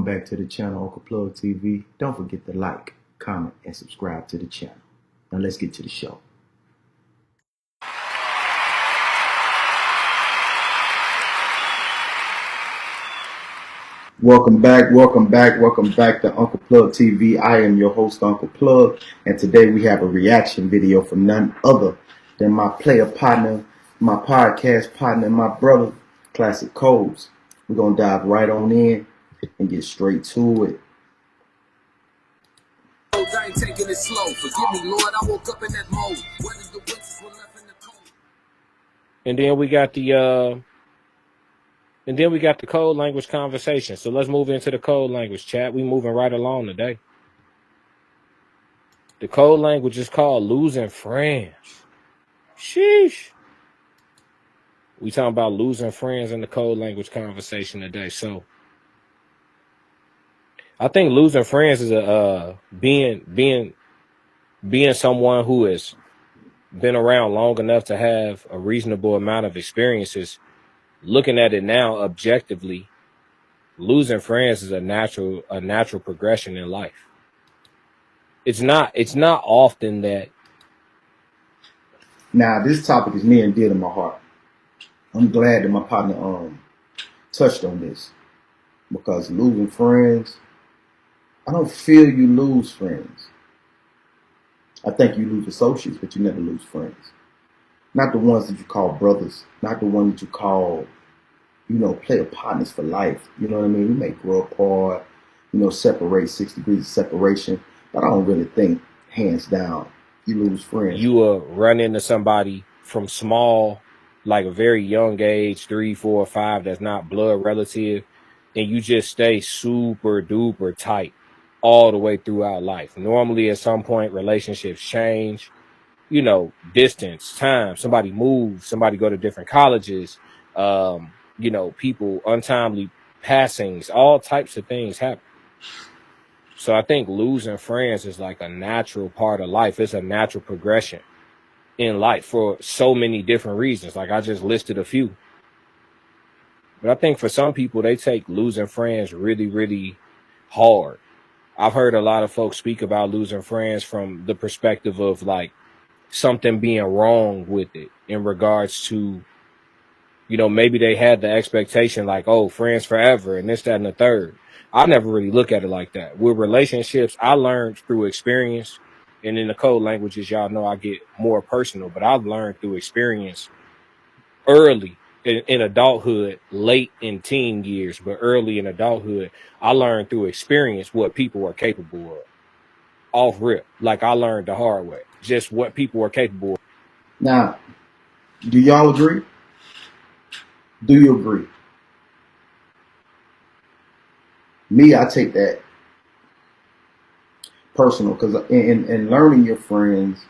Welcome back to the channel, Uncle PluggTV. Don't forget to like, comment, and subscribe to the channel. Now let's get to the show. Welcome back to Uncle PluggTV. I am your host, Uncle Plugg, and today we have a reaction video from none other than my player partner, my podcast partner, my brother, Classic Codes. We're going to dive right on in and get straight to it. I ain't taking it slow. Forgive me, Lord, I woke up in that mode. What is the witches were left in the cold? And then we got the code language conversation. So let's move into the code language, chat. We moving right along today. The code language is called losing friends. Sheesh. We talking about losing friends in the code language conversation today. So I think losing friends is being someone who has been around long enough to have a reasonable amount of experiences. Looking at it now objectively, losing friends is a natural progression in life. It's not often that. Now, this topic is near and dear to my heart. I'm glad that my partner touched on this, because losing friends, I don't feel you lose friends. I think you lose associates, but you never lose friends. Not the ones that you call brothers, not the ones that you call, player partners for life. You know what I mean? We may grow apart, separate 6 degrees of separation, but I don't really think, hands down, you lose friends. You will run into somebody from small, like a very young age, 3, 4, 5, that's not blood relative, and you just stay super duper tight all the way throughout life. Normally, at some point, relationships change, distance, time, somebody moves, somebody go to different colleges, people, untimely passings, all types of things happen. So I think losing friends is like a natural part of life. It's a natural progression in life for so many different reasons. Like I just listed a few. But I think for some people, they take losing friends really, really hard. I've heard a lot of folks speak about losing friends from the perspective of like something being wrong with it in regards to, maybe they had the expectation like, oh, friends forever and this, that, and the third. I never really look at it like that. With relationships, I learned through experience. And in the code languages, y'all know I get more personal, but I've learned through experience early in adulthood, late in teen years, but early in adulthood, I learned through experience what people are capable of. Off rip. Like I learned the hard way, just what people are capable of. Now, do y'all agree? Do you agree? Me, I take that personal, because in learning your friends,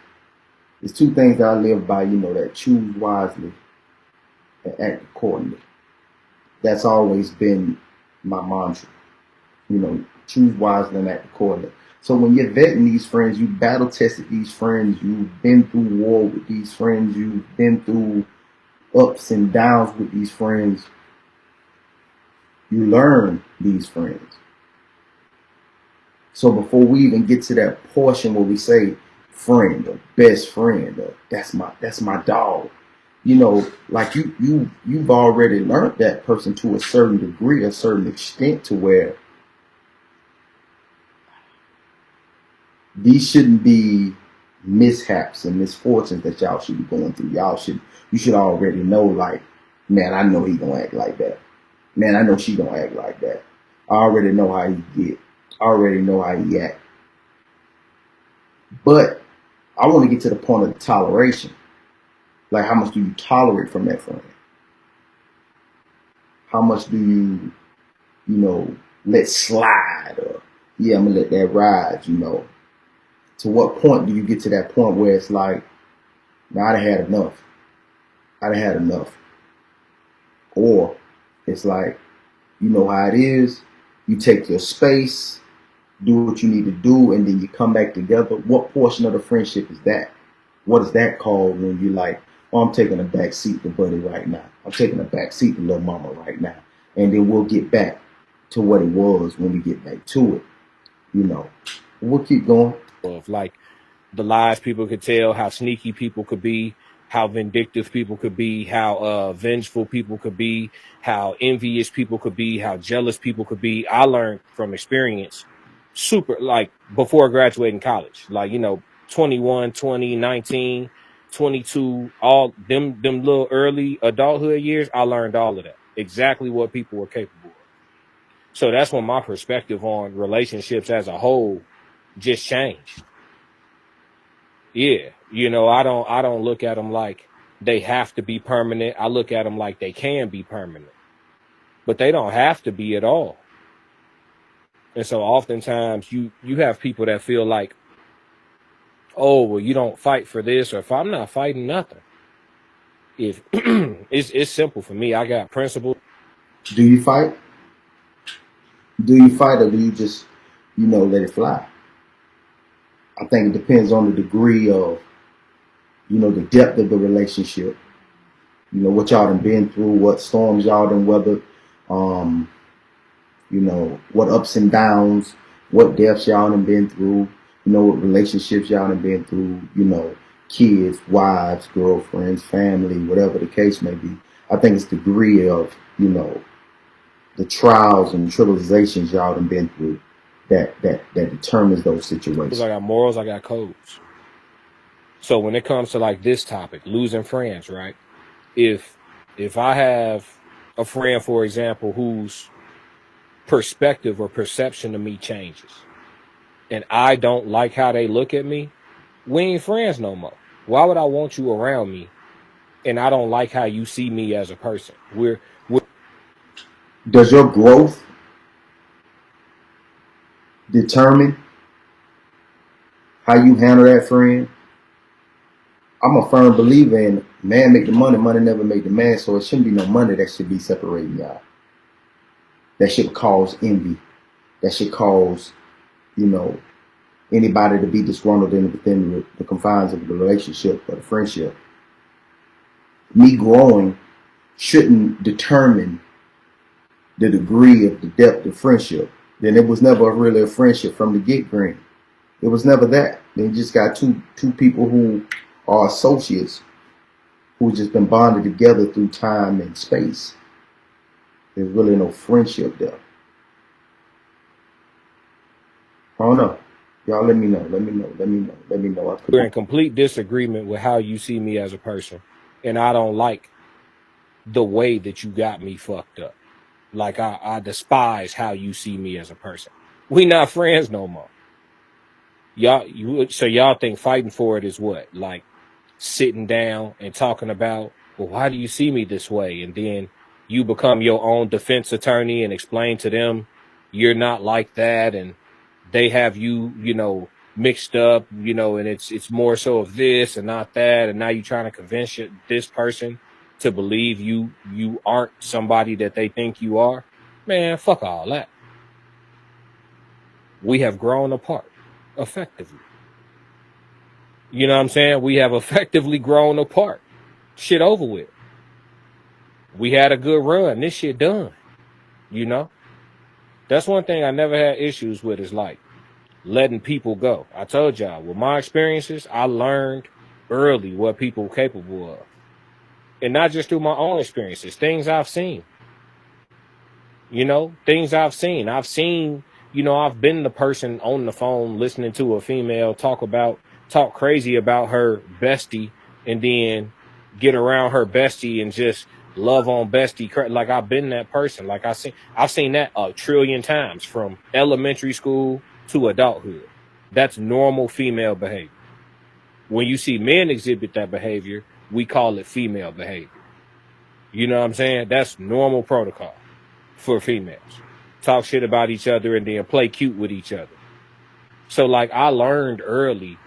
there's two things that I live by, that choose wisely and act accordingly. That's always been my mantra. Choose wisely and act accordingly. So when you're vetting these friends, you battle tested these friends, you've been through war with these friends, you've been through ups and downs with these friends. You learn these friends. So before we even get to that portion where we say friend or best friend or that's my dog, like you've already learned that person to a certain degree, a certain extent, to where these shouldn't be mishaps and misfortunes that y'all should be going through. You should already know, like, man, I know he gonna act like that. Man, I know she gonna act like that. I already know how he get. I already know how he act. But I want to get to the point of the toleration. Like, how much do you tolerate from that friend? How much do you, let slide? Or, yeah, I'm gonna let that ride, To what point do you get to that point where it's like, now I done had enough. I done had enough. Or it's like, you know how it is. You take your space, do what you need to do, and then you come back together. What portion of the friendship is that? What is that called when you're like, oh, I'm taking a back seat to Buddy right now. I'm taking a back seat to Little Mama right now. And then we'll get back. to what it was when we get back to it. You know, we'll keep going. Of like the lies people could tell, how sneaky people could be, how vindictive people could be, how vengeful people could be, how envious people could be, how jealous people could be. I learned from experience super, like before graduating college, like, you know, 21, 20, 19, 22, all them little early adulthood years, I learned all of that, exactly what people were capable of. So that's when my perspective on relationships as a whole just changed. Yeah, you know, I don't look at them like they have to be permanent. I look at them like they can be permanent, but they don't have to be at all. And so oftentimes you have people that feel like, oh, well, you don't fight for this, or if I'm not fighting nothing. If it's simple for me, I got principles. Do you fight? Do you fight, or do you just, you know, let it fly? I think it depends on the degree of, you know, the depth of the relationship. You know, what y'all done been through, what storms y'all done weathered, you know, what ups and downs, what deaths y'all done been through, you know, what relationships y'all done been through, you know, kids, wives, girlfriends, family, whatever the case may be. I think it's the degree of, you know, the trials and tribulations y'all done been through that determines those situations. I got morals, I got codes. So when it comes to like this topic, losing friends, right? If I have a friend, for example, whose perspective or perception of me changes, and I don't like how they look at me, we ain't friends no more. Why would I want you around me and I don't like how you see me as a person? Does your growth determine how you handle that friend? I'm a firm believer in man make the money, money never make the man, so it shouldn't be no money that should be separating y'all. That should cause envy. That should cause, you know, anybody to be disgruntled within the confines of the relationship or the friendship. Me growing shouldn't determine the degree of the depth of friendship. Then it was never really a friendship from the get-go. It was never that. They just got two people who are associates who just been bonded together through time and space. There's really no friendship there. I don't know. Y'all let me know. We're in complete disagreement with how you see me as a person. And I don't like the way that you got me fucked up. Like I despise how you see me as a person. We not friends no more. So y'all think fighting for it is what? Like sitting down and talking about, well, why do you see me this way? And then you become your own defense attorney and explain to them you're not like that, and they have you, you know, mixed up, you know, and it's more so of this and not that, and now you're trying to convince this person to believe you aren't somebody that they think you are. Man, fuck all that. We have grown apart effectively. You know what I'm saying? We have effectively grown apart. Shit over with. We had a good run. This shit done. You know? That's one thing I never had issues with, is like letting people go. I told y'all, with my experiences, I learned early what people were capable of. And not just through my own experiences, things I've seen. You know, things I've seen. I've seen, you know, I've been the person on the phone listening to a female talk crazy about her bestie, and then get around her bestie and just love on bestie. Like, I've been that person. Like, I've seen that a trillion times from elementary school to adulthood. That's normal female behavior. When you see men exhibit that behavior, we call it female behavior. You know what I'm saying? That's normal protocol for females. Talk shit about each other and then play cute with each other. So like, I learned early,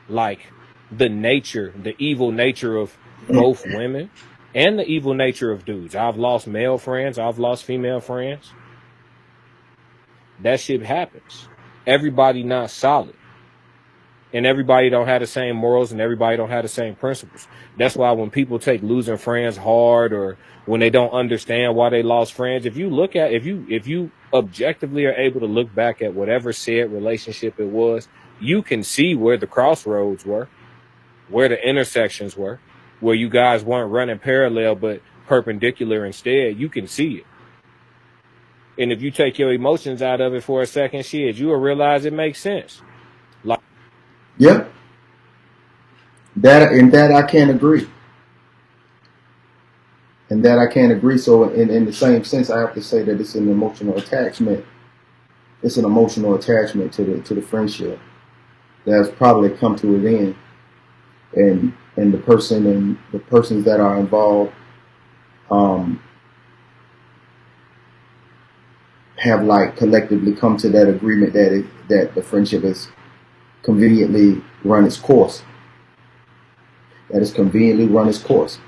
like, the evil nature of both women and the evil nature of dudes. I've lost male friends. I've lost female friends. That shit happens. Everybody not solid. And everybody don't have the same morals, and everybody don't have the same principles. That's why when people take losing friends hard, or when they don't understand why they lost friends, if you objectively are able to look back at whatever said relationship it was, you can see where the crossroads were, where the intersections were, where you guys weren't running parallel but perpendicular instead. You can see it. And if you take your emotions out of it for a second, shit, you will realize it makes sense. Like, Yep. That I can't agree. And that I can't agree. So in the same sense, I have to say that it's an emotional attachment. It's an emotional attachment to the friendship that's probably come to an end. And the persons that are involved have like collectively come to that agreement that the friendship has conveniently run its course. That it's conveniently run its course.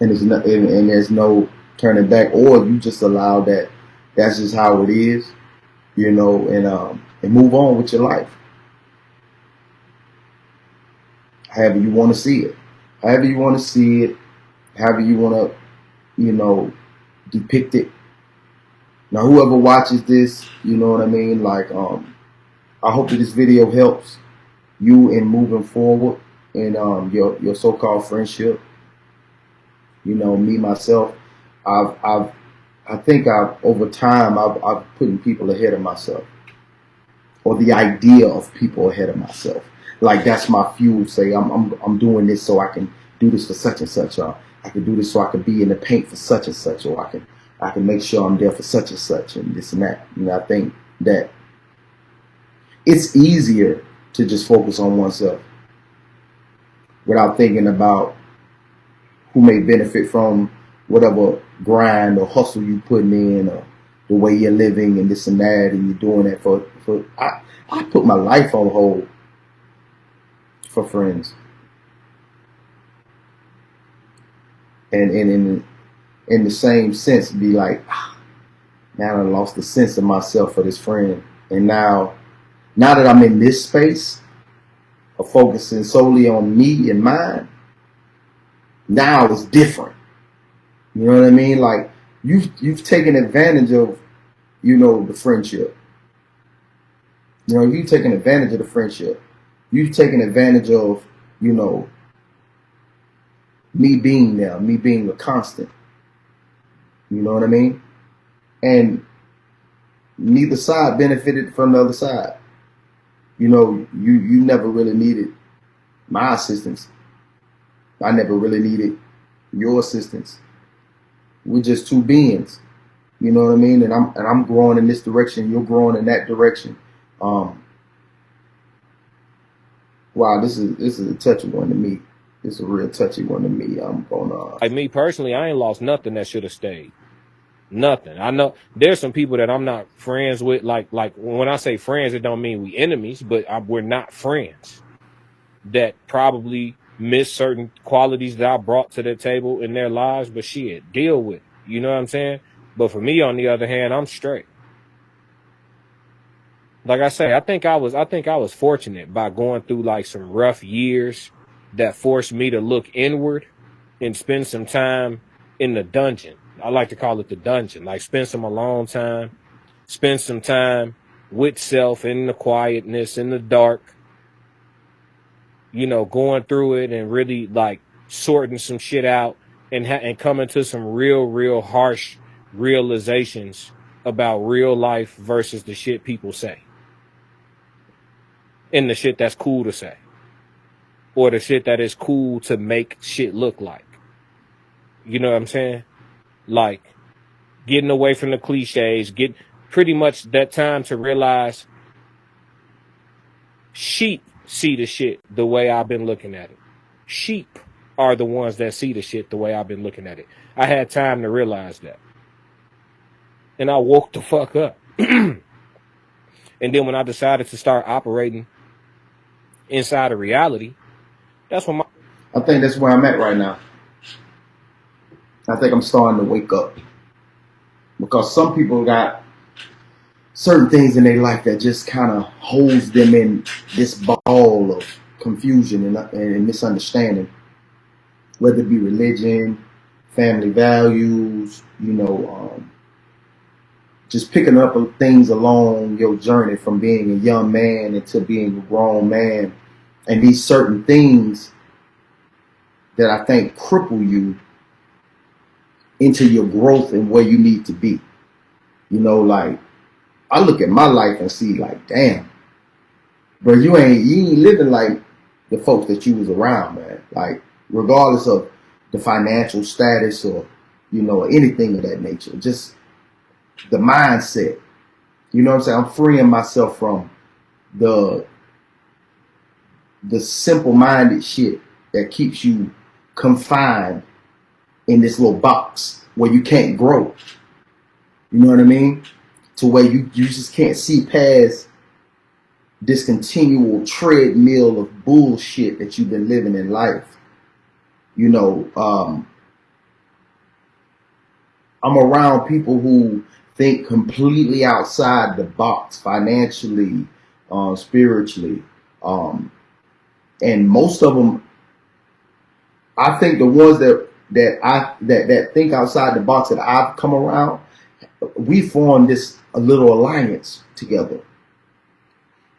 And there's no turning back, or you just allow that. That's just how it is, you know, and move on with your life. However you want to see it, however you want to you know, depict it. Now, whoever watches this, you know what I mean. Like, I hope that this video helps you in moving forward in your so-called friendship. You know, me myself, I think over time I've putting people ahead of myself, or the idea of people ahead of myself. Like, that's my fuel. Say I'm doing this so I can do this for such and such, or I can do this so I can be in the paint for such and such, or I can make sure I'm there for such and such, and this and that. And I think that it's easier to just focus on oneself without thinking about who may benefit from whatever grind or hustle you putting in, or the way you're living and this and that, and you're doing that for I put my life on hold for friends. And in the same sense, be like, now I lost the sense of myself for this friend. And now that I'm in this space of focusing solely on me and mine, now it's different. You know what I mean? Like, you've taken advantage of, you know, the friendship. You know, you've taken advantage of the friendship. You've taken advantage of, you know, me being there, me being a constant. You know what I mean? And neither side benefited from the other side. You know, you never really needed my assistance. I never really needed your assistance. We're just two beings. You know what I mean? And I'm growing in this direction. You're growing in that direction. Wow, this is a touchy one to me. It's a real touchy one to me. I'm gonna. Like, me personally, I ain't lost nothing that should have stayed. Nothing. I know there's some people that I'm not friends with. Like when I say friends, it don't mean we enemies, but we're not friends. That probably miss certain qualities that I brought to the table in their lives, but shit, deal with it. You know what I'm saying? But for me, on the other hand, I'm straight. Like I say, I think I was fortunate by going through like some rough years that forced me to look inward and spend some time in the dungeon. I like to call it the dungeon. Like, spend some alone time, spend some time with self in the quietness, in the dark, you know, going through it and really like sorting some shit out and coming to some real harsh realizations about real life versus the shit people say. And the shit that's cool to say. Or the shit that is cool to make shit look like. You know what I'm saying? Like, getting away from the cliches, get pretty much that time to realize sheep see the shit the way I've been looking at it. Sheep are the ones that see the shit the way I've been looking at it. I had time to realize that. And I woke the fuck up. And then when I decided to start operating inside of reality, that's when I think that's where I'm at right now. I think I'm starting to wake up. Because some people got certain things in their life that just kind of holds them in this ball world of confusion and misunderstanding, whether it be religion, family values, just picking up things along your journey from being a young man into being a grown man, and these certain things that I think cripple you into your growth and where you need to be. Like, I look at my life and see, like, damn, bro, you ain't living like the folks that you was around, man. Like, regardless of the financial status or, anything of that nature. Just the mindset. You know what I'm saying? I'm freeing myself from the simple-minded shit that keeps you confined in this little box where you can't grow. You know what I mean? To where you just can't see past this continual treadmill of bullshit that you've been living in life. I'm around people who think completely outside the box, financially, spiritually, and most of them, I think the ones that think outside the box that I've come around, we formed this a little alliance together.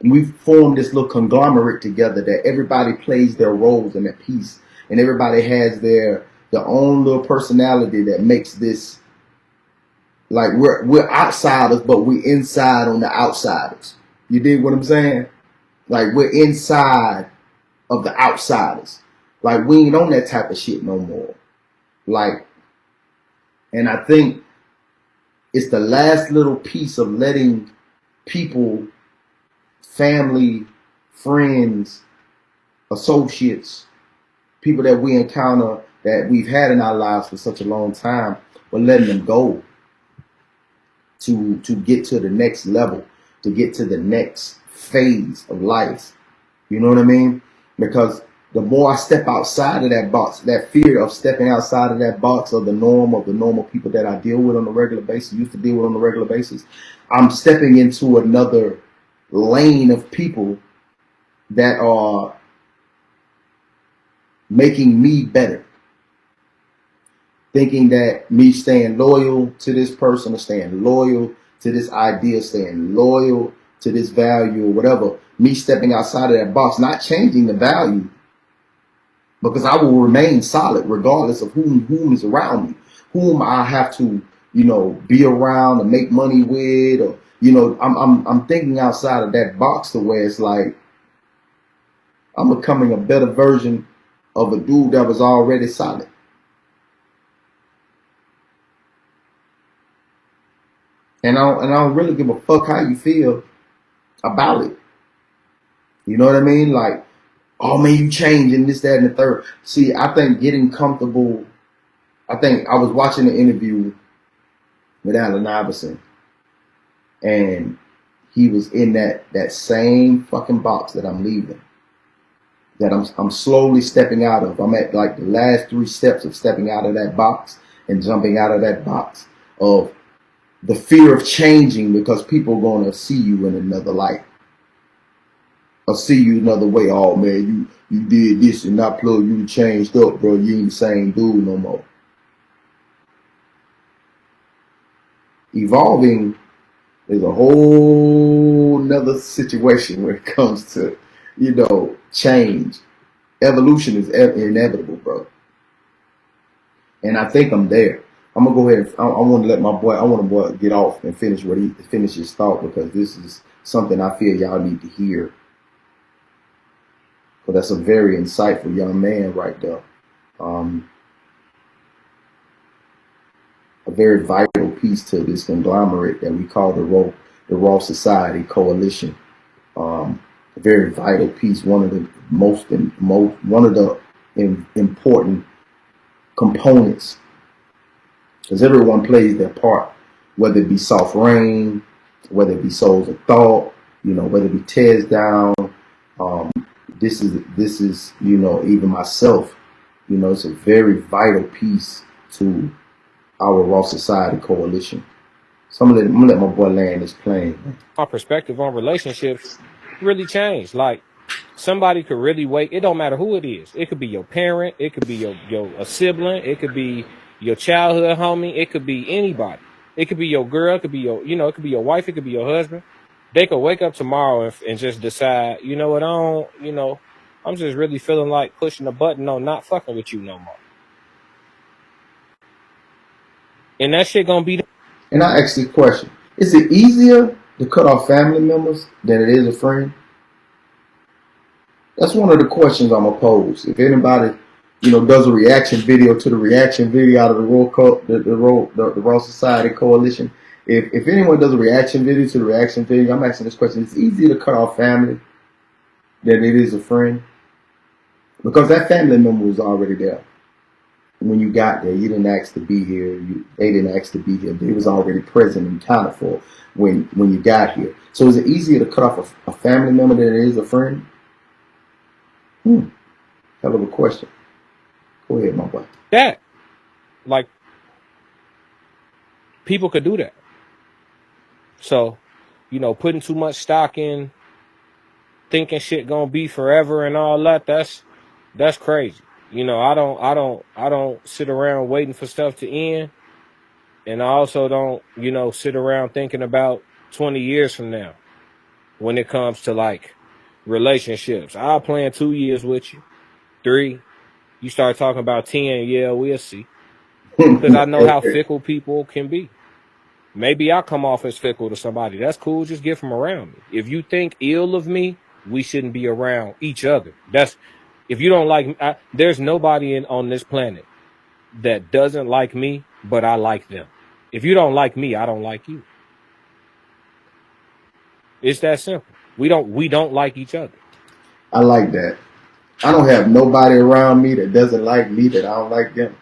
And we formed this little conglomerate together that everybody plays their roles in that piece, and everybody has their own little personality that makes this, like, we're outsiders, but we're inside on the outsiders. You dig what I'm saying? Like, we're inside of the outsiders. Like, we ain't on that type of shit no more. Like, and I think it's the last little piece of letting people, family, friends, associates, people that we encounter that we've had in our lives for such a long time, we're letting them go to get to the next level, to get to the next phase of life. You know what I mean? Because the more I step outside of that box, that fear of stepping outside of that box of the normal people that I deal with on a regular basis, used to deal with on a regular basis, I'm stepping into another lane of people that are making me better. Thinking that me staying loyal to this person, or staying loyal to this idea, staying loyal to this value or whatever, me stepping outside of that box, not changing the value, because I will remain solid regardless of whom is around me, whom I have to, be around and make money with, or, I'm thinking outside of that box to where it's like, I'm becoming a better version of a dude that was already solid. And I don't really give a fuck how you feel about it. You know what I mean? Like, oh man, you changing this, that, and the third. See, I think getting comfortable. I think I was watching an interview with Allen Iverson, and he was in that same fucking box that I'm leaving, that I'm slowly stepping out of. I'm at like the last 3 steps of stepping out of that box and jumping out of that box of the fear of changing, because people are going to see you in another light, or see you another way. Oh man, you did this and not Plug, you changed up, bro. You ain't the same dude no more. Evolving is a whole nother situation when it comes to, change. Evolution is inevitable, bro. And I think I'm there. I'm gonna go ahead. I want to let my boy get off and finish his thought, because this is something I feel y'all need to hear. But that's a very insightful young man right there. A very vital piece to this conglomerate that we call the Raw Society Coalition. A very vital piece. One of the important components. Because everyone plays their part, whether it be Soft Rain, whether it be Souls of Thought, whether it be Tears Down. This is even myself, it's a very vital piece to our Raw Society Coalition. So I'm gonna let my boy land this plane. My perspective on relationships really changed. Like, somebody could really wait. It don't matter who it is. It could be your parent. It could be a sibling. It could be your childhood homie. It could be anybody. It could be your girl. It could be it could be your wife. It could be your husband. They could wake up tomorrow and just decide, you know what, I'm just really feeling like pushing a button on not fucking with you no more. And that shit gonna be. And I ask you a question: is it easier to cut off family members than it is a friend? That's one of the questions I'm gonna pose. If anybody, does a reaction video to the reaction video out of the Raw Society Coalition, if anyone does a reaction video to the reaction video, I'm asking this question: it's easier to cut off family than it is a friend, because that family member was already there when you got there. You didn't ask to be here. They didn't ask to be here. They was already present and counted for when you got here. So is it easier to cut off a family member than it is a friend? Hell of a question. Go ahead, my boy. That, like, people could do that. So, putting too much stock in thinking shit gonna be forever and all that, that's crazy. I don't sit around waiting for stuff to end. And I also don't, sit around thinking about 20 years from now when it comes to like relationships. I'll plan 2 years with you. 3. You start talking about 10, yeah, we'll see. Because I know how fickle people can be. Maybe I come off as fickle to somebody. That's cool. Just get from around me. If you think ill of me, we shouldn't be around each other. If you don't like me, there's nobody on this planet that doesn't like me, but I like them. If you don't like me, I don't like you. It's that simple. We don't like each other. I like that. I don't have nobody around me that doesn't like me that I don't like them.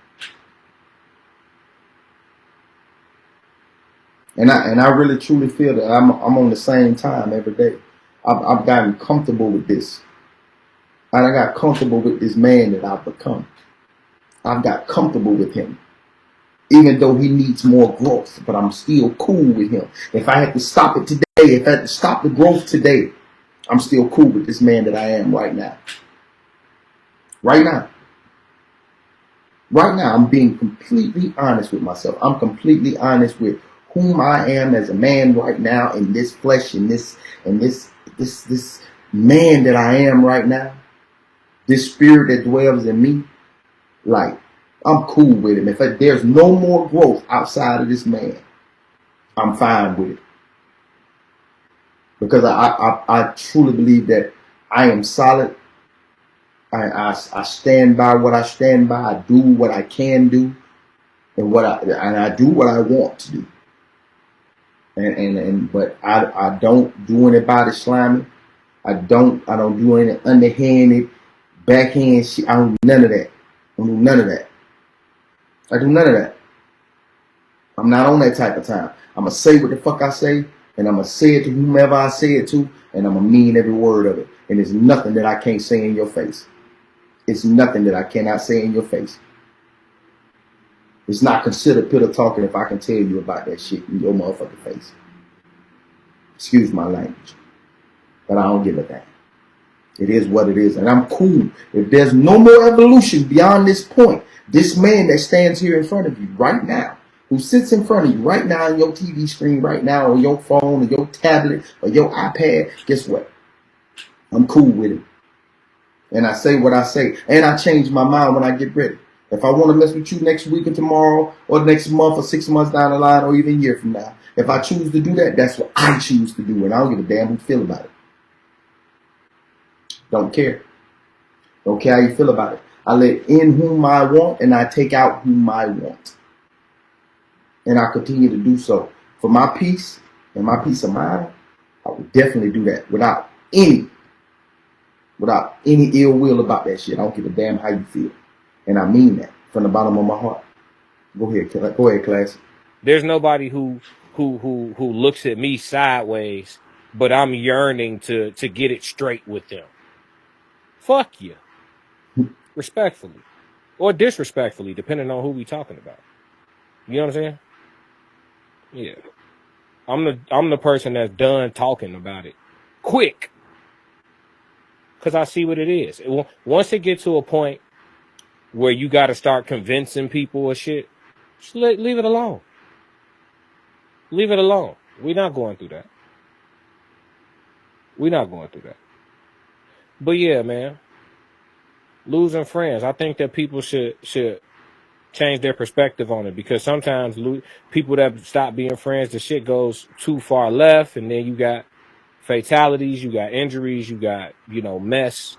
And I really truly feel that I'm on the same time every day. I've gotten comfortable with this. And I got comfortable with this man that I've become. I've got comfortable with him. Even though he needs more growth, but I'm still cool with him. If I had to stop it today, if I had to stop the growth today, I'm still cool with this man that I am right now. Right now. Right now, I'm being completely honest with myself. I'm completely honest with whom I am as a man right now, in this flesh, in this man that I am right now. This spirit that dwells in me. Like, I'm cool with him. If there's no more growth outside of this man, I'm fine with it. Because I truly believe that I am solid. I stand by what I stand by. I do what I can do, and I do what I want to do. But I don't do anybody slimy. I don't do any underhanded, backhand shit. I don't do none of that. I do none of that. I'm not on that type of time. I'm going to say what the fuck I say, and I'm going to say it to whomever I say it to, and I'm going to mean every word of it. And there's nothing that I can't say in your face. It's nothing that I cannot say in your face. It's not considered pillow talking if I can tell you about that shit in your motherfucking face. Excuse my language. But I don't give a damn. It is what it is. And I'm cool. If there's no more evolution beyond this point, this man that stands here in front of you right now, who sits in front of you right now on your TV screen right now, or your phone, or your tablet, or your iPad, guess what? I'm cool with it. And I say what I say. And I change my mind when I get ready. If I want to mess with you next week or tomorrow, or next month, or 6 months down the line, or even a year from now, if I choose to do that, that's what I choose to do. And I don't give a damn who feel about it. Don't care. Don't care how you feel about it. I let in whom I want, and I take out whom I want. And I continue to do so. For my peace and my peace of mind, I will definitely do that without any ill will about that shit. I don't give a damn how you feel. And I mean that from the bottom of my heart. Go ahead, Classic. There's nobody who looks at me sideways, but I'm yearning to get it straight with them. Fuck you. Respectfully. Or disrespectfully, depending on who we talking about. You know what I'm saying? Yeah. I'm the person that's done talking about it. Quick. because I see what it is. Once it gets to a point where you got to start convincing people of shit, just leave it alone. Leave it alone. We're not going through that. We're not going through that. But yeah, man, losing friends. I think that people should change their perspective on it, because sometimes people that stop being friends, the shit goes too far left, and then you got fatalities, you got injuries, you got, mess,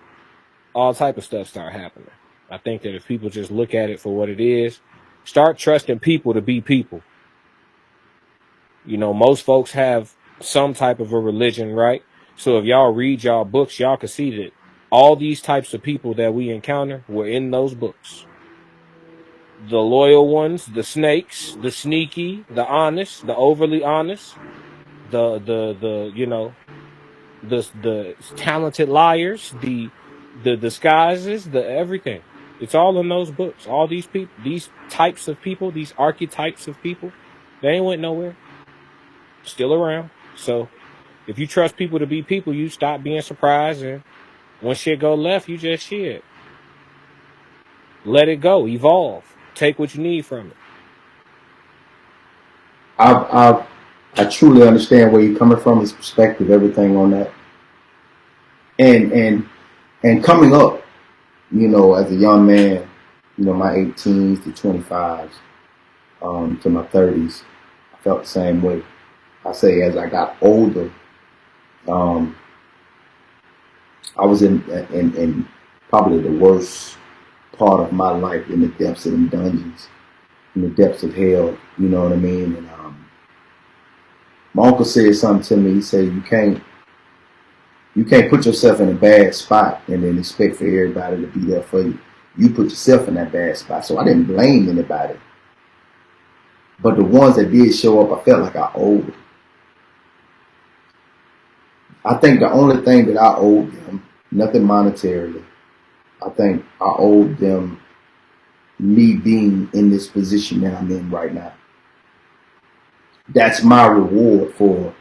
all type of stuff start happening. I think that if people just look at it for what it is, start trusting people to be people. Most folks have some type of a religion, right? So if y'all read y'all books, y'all can see that all these types of people that we encounter were in those books. The loyal ones, the snakes, the sneaky, the honest, the overly honest, the talented liars, the disguises, the everything. It's all in those books. All these people, these types of people, these archetypes of people, they ain't went nowhere. Still around. So if you trust people to be people, you stop being surprised, and when shit go left, you just shit. Let it go. Evolve. Take what you need from it. I truly understand where you're coming from, his perspective, everything on that. And coming up, as a young man, my 18s to 25s, to my 30s, I felt the same way. I say as I got older, I was in probably the worst part of my life, in the depths of them dungeons, in the depths of hell, you know what I mean? And my uncle said something to me. He said, you can't put yourself in a bad spot and then expect for everybody to be there for you. You put yourself in that bad spot. So I didn't blame anybody. But the ones that did show up, I felt like I owed them. I think the only thing that I owed them, nothing monetarily, I think I owed them me being in this position that I'm in right now. That's my reward for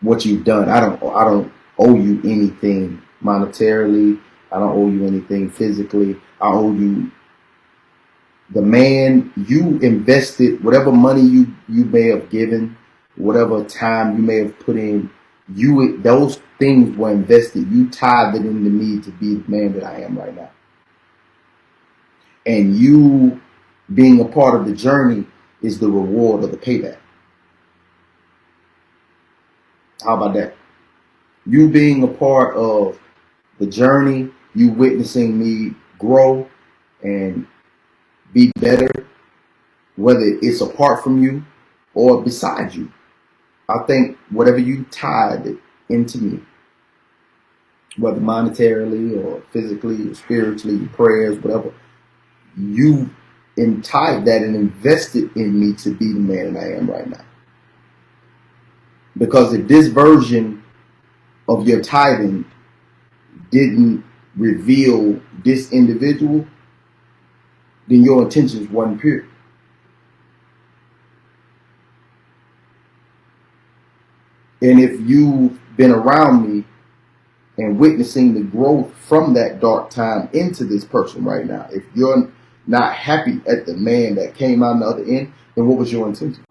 what you've done. I don't owe you anything monetarily. I don't owe you anything physically. I owe you the man you invested, whatever money you may have given, whatever time you may have put in. Those things were invested. You tithed it into me to be the man that I am right now. And you being a part of the journey is the reward of the payback. How about that? You being a part of the journey, you witnessing me grow and be better, whether it's apart from you or beside you. I think whatever you tied into me, whether monetarily or physically or spiritually, prayers, whatever, you tied that and invested in me to be the man that I am right now. Because if this version of your tithing didn't reveal this individual, then your intentions weren't pure. And if you've been around me and witnessing the growth from that dark time into this person right now, if you're not happy at the man that came out on the other end, then what was your intention?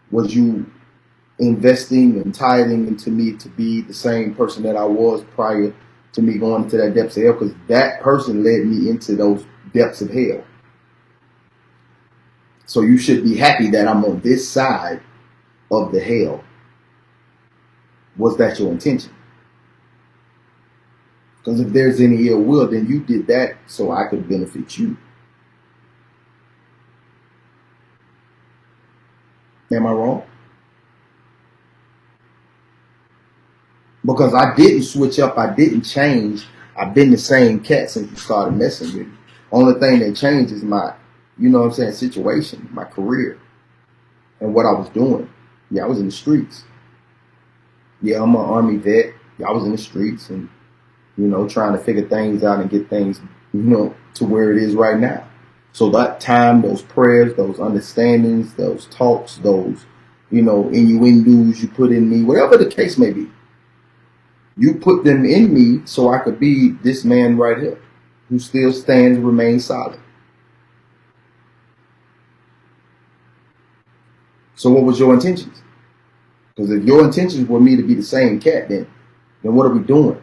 Was you investing and tithing into me to be the same person that I was prior to me going into that depths of hell? Because that person led me into those depths of hell. So you should be happy that I'm on this side of the hell. Was that your intention? Because if there's any ill will, then you did that so I could benefit you. Am I wrong? Because I didn't switch up, I didn't change. I've been the same cat since you started messing with me. Only thing that changed is my, situation, my career, and what I was doing. Yeah, I was in the streets. Yeah, I'm an Army vet. Yeah, I was in the streets and, trying to figure things out and get things, to where it is right now. So that time, those prayers, those understandings, those talks, those, innuendos you put in me, whatever the case may be, You put them in me so I could be this man right here, who still stands and remains solid. So what was your intentions? Because if your intentions were me to be the same cat, then what are we doing?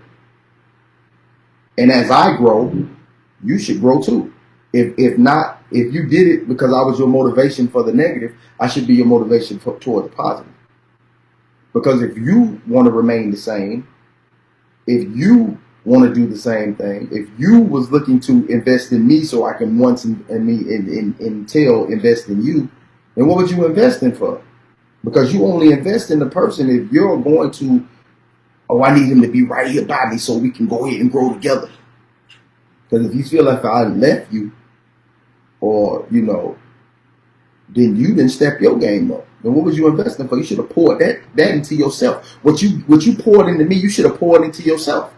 And as I grow, you should grow too. If not, if you did it because I was your motivation for the negative, I should be your motivation toward the positive. Because if you want to remain the same, if you want to do the same thing, if you was looking to invest in me so I can once until invest in you, then what would you invest in for? Because you only invest in the person if you're going to, oh, I need him to be right here by me so we can go ahead and grow together. Because if you feel like I left you, or, you know, then you didn't step your game up. Then what was you investing for? You should have poured that into yourself. What you poured into me, you should have poured into yourself.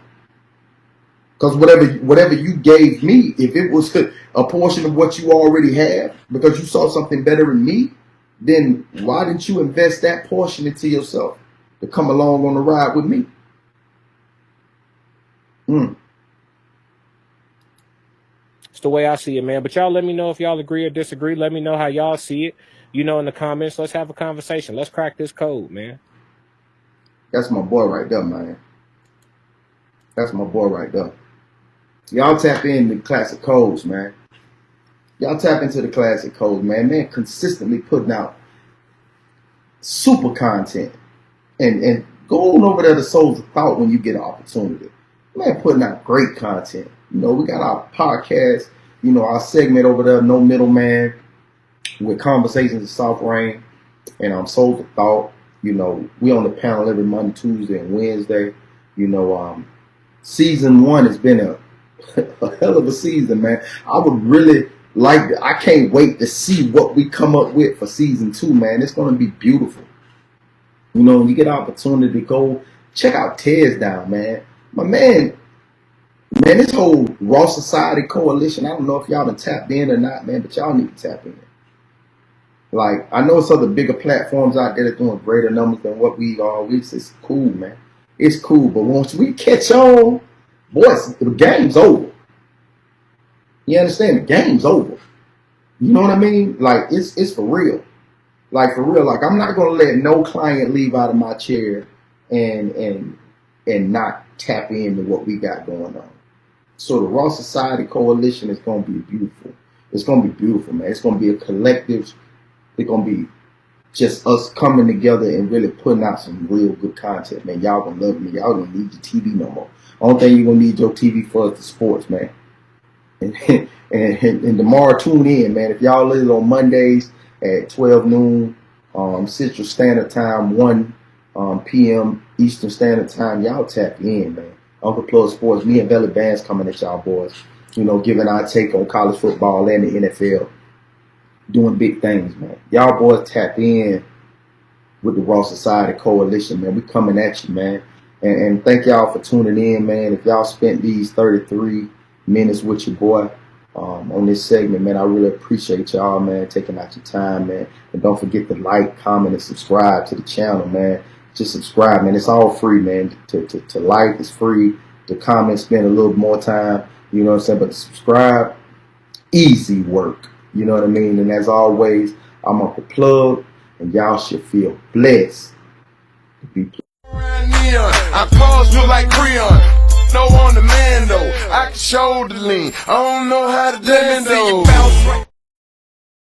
Because whatever you gave me, if it was a portion of what you already have, because you saw something better in me, then why didn't you invest that portion into yourself to come along on the ride with me? It's the way I see it, man. But y'all let me know if y'all agree or disagree. Let me know how y'all see it. You know, in the comments. Let's have a conversation. Let's crack this code, man. That's my boy right there, man. That's my boy right there. Y'all tap into the classic codes, man. Y'all tap into the classic codes, man. Man, consistently putting out super content. And go on over there to Souls of Thought when you get an opportunity. Man, putting out great content. You know, we got our podcast, you know, our segment over there, No Middleman, with Conversations of South Rain, and Souls of Thought. You know, we on the panel every Monday, Tuesday, and Wednesday. You know, season 1 has been a hell of a season, man. I would really like to, I can't wait to see what we come up with for season 2, man. It's going to be beautiful. You know, when you get an opportunity to go check out Tears Down, man. My man, this whole Raw Society Coalition, I don't know if y'all done tapped in or not, man, but y'all need to tap in. Like, I know some of the bigger platforms out there that doing greater numbers than what we are. It's cool, man. It's cool, but once we catch on, boys, the game's over. You understand? The game's over. You know what I mean? Like, it's for real. Like, for real. Like, I'm not gonna let no client leave out of my chair and not tap into what we got going on. So the Raw Society Coalition is gonna be beautiful. It's gonna be beautiful, man. It's gonna be a collective. It's gonna be just us coming together and really putting out some real good content, man. Y'all gonna love me. Y'all don't need your TV no more. Only thing you're gonna need your TV for is the sports, man. And tomorrow, tune in, man. If y'all live on Mondays at 12 noon Central Standard Time, 1 p.m. Eastern Standard Time, y'all tap in, man. Uncle Plug Sports, me and Belly Bands coming at y'all boys. You know, giving our take on college football and the NFL. Doing big things, man. Y'all boys tap in with the Raw Society Coalition, man. We coming at you, man. And thank y'all for tuning in, man. If y'all spent these 33 minutes with your boy on this segment, man, I really appreciate y'all, man, taking out your time, man. And don't forget to like, comment, and subscribe to the channel, man. Just subscribe, man. It's all free, man. To like is free. To comment, spend a little more time. You know what I'm saying? But to subscribe, easy work. You know what I mean? And as always, I'm Uncle Plug, and y'all should feel blessed to be I cars look like Creon. No on the man though. I can show the lean. I don't know how to do it though.